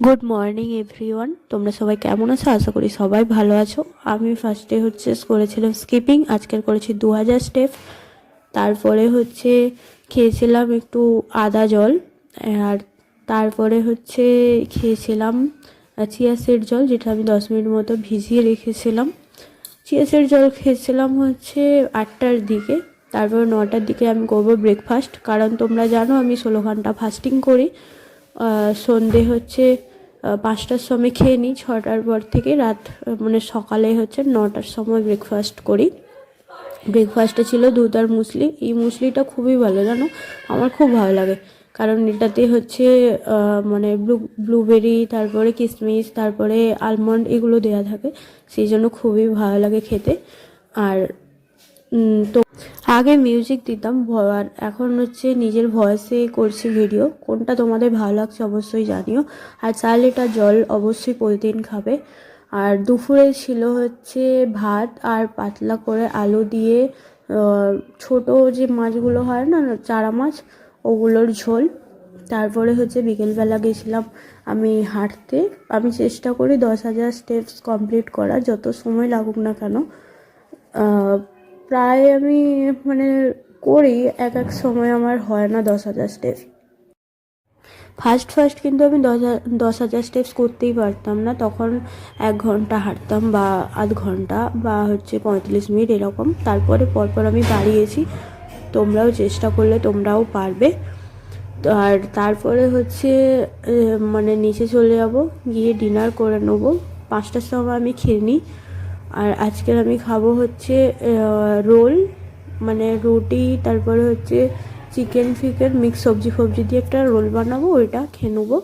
Good morning everyone, তোমরা সবাই কেমন আছো? আশা করি সবাই ভালো আছো। আমি ফার্স্টে করেছিলাম স্কিপিং, আজকের করেছি 2000 স্টেপ। তারপরে খেয়েছিলাম একটু আদা জল, আর তারপরে খেয়েছিলাম চিয়া সিড জল, যেটা আমি 10 মিনিট মতো ভিজিয়ে রেখেছিলাম। চিয়া সিড জল খেয়েছিলাম 8টার দিকে। তারপরে 9টার দিকে আমি করবো ব্রেকফাস্ট, কারণ তোমরা জানো আমি 16 ঘন্টা ফাস্টিং করি। সন্ধে 5টার সময় খেয়ে নিই, 6টার পর থেকে রাত সকালে 9টার সময় ব্রেকফাস্ট করি। ব্রেকফাস্টে ছিল দুধ আর মুসলি। এই মুসলিটা খুবই ভালো, জানো, আমার খুব ভালো লাগে, কারণ এটাতে ব্লুবেরি, তারপরে কিশমিশ, তারপরে আলমন্ড এগুলো দেওয়া থাকে, সেই জন্য খুবই ভালো লাগে খেতে। আর তো আগে মিউজিক দিতাম, আর এখন নিজের ভয়েসে করছি ভিডিও। কোনটা তোমাদের ভালো লাগছে অবশ্যই জানিও। আর 4 লিটার জল অবশ্যই প্রতিদিন খাবে। আর দুপুরে ছিল ভাত আর পাতলা করে আলু দিয়ে ছোট যে মাছগুলো হয় না, চারা মাছ, ওগুলোর ঝোল। তারপরে বিকেলবেলা গেছিলাম আমি হাঁটতে। আমি চেষ্টা করি 10,000 স্টেপস কমপ্লিট করার, যত সময় লাগুক না কেন। প্রায় আমি করি, এক সময় আমার হয় না 10,000 স্টেপস। ফার্স্ট কিন্তু আমি 10,000 স্টেপস করতেই পারতাম না, তখন 1 ঘন্টা হাঁটতাম বা আধ ঘন্টা বা 35 মিনিট এরকম। তারপরে পরপর আমি বাড়িয়েছি। তোমরাও চেষ্টা করলে তোমরাও পারবে। আর তারপরে নিচে চলে যাব, গিয়ে ডিনার করে নেবো। 5টার সময় আমি খেয়ে নিই। আর আজকের আমি খাবো রোল, রুটি, তারপরে চিকেন ফিকেন মিক্স সবজি দিয়ে একটা রোল বানাবো, ওইটা খেয়ে নেবো।